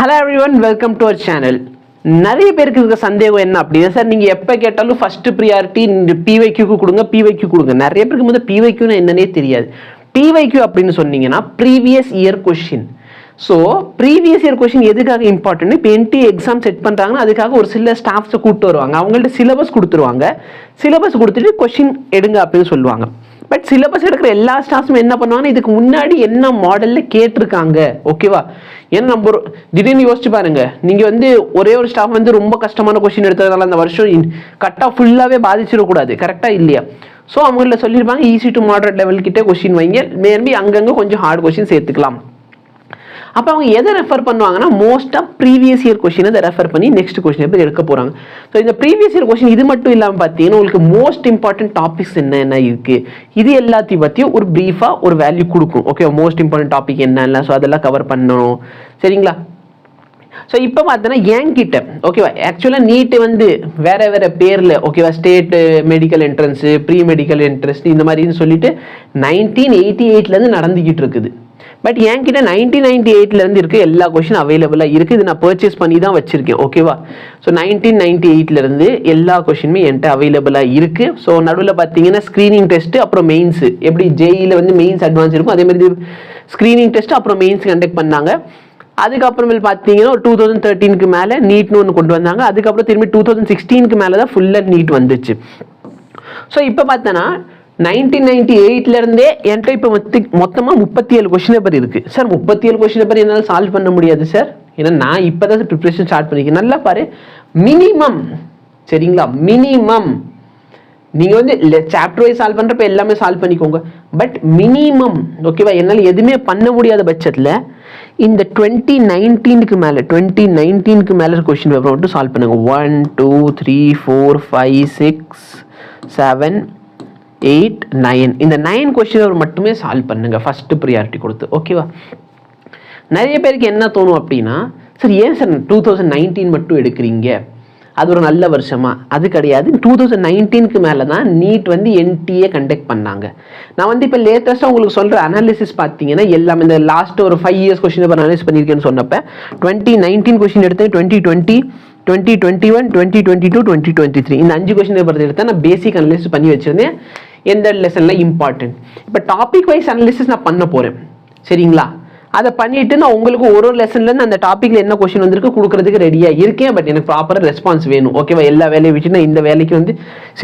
Hello everyone, welcome to our channel. நிறைய பேருக்கு இருக்க சந்தேகம் என்ன அப்படின்னா சார் நீங்க எப்ப கேட்டாலும் ஃபர்ஸ்ட் பிரியாரிட்டி PYQ க்கு கொடுங்க PYQ கொடுங்க. நிறைய பேருக்கு வந்து PYQ னா என்னன்னே தெரியாது. PYQ அப்படின்னு சொன்னீங்கன்னா previous year question. So previous year question எதுக்காக இம்பார்ட்டன்ட்? இப்போ NTA எக்ஸாம் செட் பண்றாங்கன்னா அதுக்காக ஒரு சில ஸ்டாஃப்ஸை கூப்பிட்டு வருவாங்க. அவங்கள்ட்ட சிலபஸ் கொடுத்துருவாங்க. சிலபஸ் கொடுத்துட்டு क्वेश्चन எடுங்க அப்படின்னு சொல்லுவாங்க. பட் சிலபஸ் எடுக்கிற எல்லா ஸ்டாஃப்ஸும் என்ன பண்ணுவாங்கன்னா இதுக்கு முன்னாடி என்ன மாடல்ல கேட்டிருக்காங்க, ஓகேவா? ஏன்னா நம்ம திடீர்னு யோசிச்சு பாருங்க, நீங்க வந்து ஒரே ஒரு ஸ்டாஃப் வந்து ரொம்ப கஷ்டமான கொஸ்டின் எடுத்ததுனால அந்த வருஷம் கட் ஆஃப் ஃபுல்லாவே பாதிச்சிடக்கூடாது, கரெக்டா இல்லையா? ஸோ அவங்கள சொல்லியிருப்பாங்க ஈஸி டு மாடரேட் லெவல் கிட்டே கொஸ்டின் வைங்க, மேபி அங்கங்கே கொஞ்சம் ஹார்ட் கொஸ்டின் சேர்த்துக்கலாம். அப்போ அவங்க எதை ரெஃபர் பண்ணுவாங்கன்னா மோஸ்ட்டாக ப்ரீவியஸ் இயர் கொஸ்டினை அதை ரெஃபர் பண்ணி நெக்ஸ்ட் கொஸ்டின் எப்படி எடுக்க போகிறாங்க. ஸோ இந்த ப்ரீவியஸ் இயர் கொஸ்டின் இது மட்டும் இல்லாமல் பார்த்தீங்கன்னா உங்களுக்கு மோஸ்ட் இம்பார்ட்டன்ட் டாபிக்ஸ் என்ன இருக்குது, இது எல்லாத்தையும் பற்றியும் ஒரு ப்ரீஃபாக ஒரு வேல்யூ கொடுக்கும். ஓகே, மோஸ்ட் இம்பார்ட்டன்ட் டாபிக் என்னென்ன, ஸோ அதெல்லாம் கவர் பண்ணணும், சரிங்களா? ஸோ இப்போ பார்த்தோன்னா என்கிட்ட ஓகேவா, ஆக்சுவலாக நீட்டு வந்து வேற வேற பேரில் ஓகேவா, state medical entrance, pre medical entrance இந்த மாதிரின்னு சொல்லிட்டு 1988 நடந்துக்கிட்டு இருக்குது. பட் என்கிட்ட 1998 இருக்க எல்லா கொஸ்டின் அவைலபிளாக இருக்குது. இது நான் பர்ச்சேஸ் பண்ணி தான் வச்சுருக்கேன், ஓகேவா? ஸோ 1998 எல்லா கொஸ்டினுமே என்கிட்ட அவைலபிளாக இருக்குது. ஸோ நடுவில் பார்த்தீங்கன்னா ஸ்க்ரீனிங் டெஸ்ட்டு அப்புறம் மெயின்ஸு, எப்படி ஜேஇயில் வந்து மெயின்ஸ் அட்வான்ஸ் இருக்கும் அதே மாதிரி ஸ்க்ரீனிங் டெஸ்ட்டு அப்புறம் மெயின்ஸ் கண்டக்ட் பண்ணாங்க. அதுக்கப்புறமேல் பார்த்தீங்கன்னா 2013 மேலே நீட்னு ஒன்று கொண்டு வந்தாங்க. அதுக்கப்புறம் திரும்பி 2016 மேலே தான் ஃபுல்லாக நீட் வந்துச்சு. ஸோ இப்போ பார்த்தோன்னா 1998 என்கிட்ட இப்போ மொத்தமாக 37 கொஸ்டின் பேப்பர் இருக்குது. சார் 37 கொஸ்டின் பேப்பர் என்னால் சால்வ் பண்ண முடியாது சார், ஏன்னா நான் இப்போ தான் ப்ரிப்ரேஷன் ஸ்டார்ட் பண்ணிக்கிறேன். நல்லா பாரு, மினிமம் சரிங்களா, மினிமம் நீங்கள் வந்து சாப்டர் வைஸ் சால்வ் பண்ணுறப்ப எல்லாமே சால்வ் பண்ணிக்கோங்க. பட் மினிமம் ஓகேவா, என்னால் எதுவுமே பண்ண முடியாத பட்சத்தில் இந்த 2019 மேலே கொஸ்டின் பேப்பர் மட்டும் சால்வ் பண்ணுங்க. 1 2 3 4 5 6 7 8 9 இந்த 9 கொஸ்டின் மட்டுமே சால்வ் பண்ணுங்க ஃபர்ஸ்ட் ப்ரியாரிட்டி கொடுத்து, ஓகேவா? நிறைய பேருக்கு என்ன தோணும் அப்படின்னா, சார் ஏன் சார் 2019 மட்டும் எடுக்கிறீங்க, அது ஒரு நல்ல வருஷமா? அது கிடையாது. 2019 மேலே தான் நீட் வந்து NTA கண்டக்ட் பண்ணாங்க. நான் வந்து இப்போ லேட்டஸ்ட்டாக உங்களுக்கு சொல்கிற அனாலிசிஸ் பார்த்தீங்கன்னா எல்லாமே இந்த லாஸ்ட் ஒரு 5 இயர்ஸ் கொஸ்டின் பேப்பர் அனலைஸ் பண்ணியிருக்கேன்னு சொன்னப்போ 2019 கொஸ்டின் எடுத்தேன், 2020 2021 2022 2023 இந்த 5 கொஸ்டின் பேப்பர் எடுத்தா நான் பேசிக் அனலிசிஸ் பண்ணி வச்சிருந்தேன். எந்த லெசன்ல இம்பார்ட்டன்ட், இப்போ டாபிக் வைஸ் அனலிசிஸ் நான் பண்ண போறேன், சரிங்களா? அதை பண்ணிட்டு நான் உங்களுக்கு ஒரு லெசன்லேருந்து அந்த டாப்பிக்கில் என்ன கொஸ்டின் வந்திருக்கு கொடுக்கறதுக்கு ரெடியாக இருக்கேன். பட் எனக்கு ப்ராப்பராக ரெஸ்பான்ஸ் வேணும், ஓகேவா? எல்லா வேலையை விட்டு நான் இந்த வேலைக்கு வந்து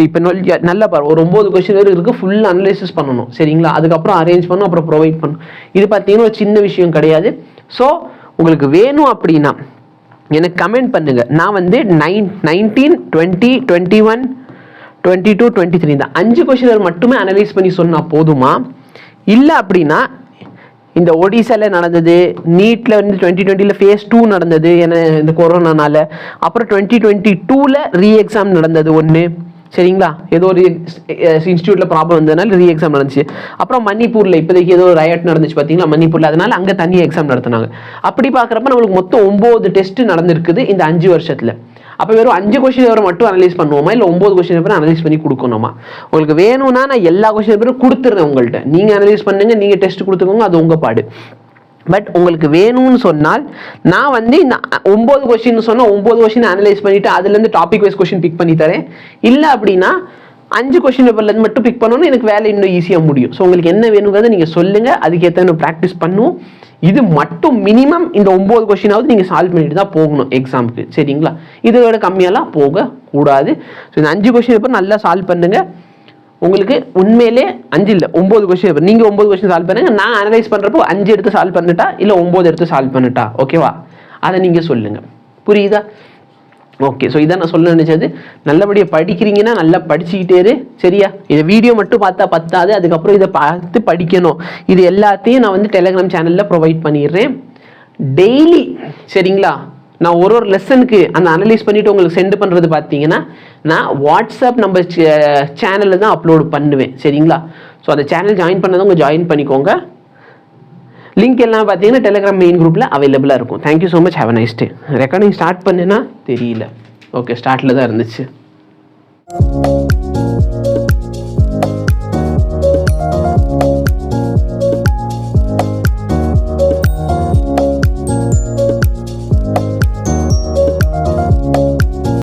இப்போ நல்லா பாரு, ஒரு 9 கொஸ்டின் இருக்குது, ஃபுல் அனலைசிஸ் பண்ணணும், சரிங்களா? அதுக்கப்புறம் அரேஞ்ச் பண்ணணும், அப்புறம் ப்ரொவைட் பண்ணணும். இது பார்த்தீங்கன்னா ஒரு சின்ன விஷயம் கிடையாது. ஸோ உங்களுக்கு வேணும் அப்படின்னா எனக்கு கமெண்ட் பண்ணுங்க. நான் வந்து 19 20 21 22 23 இந்த 5 கொஸ்டின் மட்டுமே அனலைஸ் பண்ணி சொன்னா போதுமா? இல்லை அப்படின்னா இந்த ஒடிசால நடந்தது, நீட்ல வந்து 2020 ஃபேஸ் 2 நடந்தது ஏன்னா இந்த கொரோனானால, அப்புறம் 2022 ரீ எக்ஸாம் நடந்தது ஒன்று, சரிங்களா? ஏதோ ஒரு இன்ஸ்டியூட்ல ப்ராப்ளம் வந்ததுனால ரீ எக்ஸாம் நடந்துச்சு. அப்புறம் மணிப்பூர்ல இப்போதைக்கு ஏதோ ரயட் நடந்துச்சு பார்த்தீங்களா மணிப்பூர்ல, அதனால அங்கே தனி எக்ஸாம் நடத்தினாங்க. அப்படி பார்க்குறப்ப நம்மளுக்கு மொத்தம் 9 டெஸ்ட் நடந்திருக்குது இந்த 5 வருஷத்துல. அப்போ வெறும் 5 கொஸ்டின் பேப்பர் மட்டும் அனலைஸ் பண்ணுவோமா, இல்லை 9 கொஸ்டின் பேப்பர் அனலைஸ் பண்ணி கொடுக்கணுமா? உங்களுக்கு வேணும்னா நான் எல்லா கொஸ்டின் பேப்பரும் கொடுத்துருந்தேன் உங்கள்கிட்ட, நீங்க அனலைஸ் பண்ணுங்க, நீங்க டெஸ்ட் கொடுத்துக்கோங்க, அது உங்க பாடு. பட் உங்களுக்கு வேணும்னு சொன்னால் நான் வந்து இந்த 9 கொஸ்டின் சொன்னால் 9 கொஸ்டின் அனலைஸ் பண்ணிட்டு அதுலேருந்து டாபிக் வைஸ் கொஸ்டின் பிக் பண்ணி தரேன். இல்லை அப்படின்னா 5 கொஸ்டின் பேப்பர்லேருந்து மட்டும் பிக் பண்ணணும், எனக்கு வேலை இன்னும் ஈஸியாக முடியும். ஸோ உங்களுக்கு என்ன வேணுங்கிறத நீங்கள் சொல்லுங்கள், அதுக்கேற்ற ப்ராக்டிஸ் பண்ணுவோம். இது மட்டும் மினிமம் இந்த 9 கொஸ்டினாவது நீங்கள் சால்வ் பண்ணிட்டு தான் போகணும் எக்ஸாமுக்கு, சரிங்களா? இதோட கம்மியெல்லாம் போகக்கூடாது. ஸோ இந்த 5 கொஸ்டின் பேப்பர் நல்லா சால்வ் பண்ணுங்க. உங்களுக்கு உண்மையிலே 5 இல்லை 9 கொஸ்டின் பேப்பர், நீங்கள் 9 கொஸ்டின் சால்வ் பண்ணுங்க. நான் அனலைஸ் பண்ணுறப்போ 5 எடுத்து சால்வ் பண்ணிட்டா இல்லை 9 எடுத்து சால்வ் பண்ணிட்டா, ஓகேவா? அதை நீங்கள் சொல்லுங்க, புரியுதா? ஓகே, ஸோ இதான் நான் சொல்ல நினைச்சது. நல்லபடியாக படிக்கிறீங்கன்னா நல்லா படிச்சுக்கிட்டே இரு, சரியா? இதை வீடியோ மட்டும் பார்த்தா பத்தாது, அதுக்கப்புறம் இதை பார்த்து படிக்கணும். இது எல்லாத்தையும் நான் வந்து டெலிகிராம் சேனலில் ப்ரொவைட் பண்ணிடுறேன் டெய்லி, சரிங்களா? நான் ஒரு லெசனுக்கு அந்த அனலைஸ் பண்ணிட்டு உங்களுக்கு சென்ட் பண்ணுறது பார்த்தீங்கன்னா நான் வாட்ஸ்அப் நம்ம சேனலில் தான் அப்லோட் பண்ணுவேன், சரிங்களா? ஸோ அந்த சேனல் ஜாயின் பண்ணதை ஜாயின் பண்ணிக்கோங்க. லிங்க் எல்லாம் பார்த்தீங்கன்னா டெலிகிராம் மெயின் குரூப்பில் அவைலபிளாக இருக்கும். Thank you so much, have a nice day. Recording start பண்ணுன்னா தெரியல, ஓகே ஸ்டார்ட்டில் தான் இருந்துச்சு.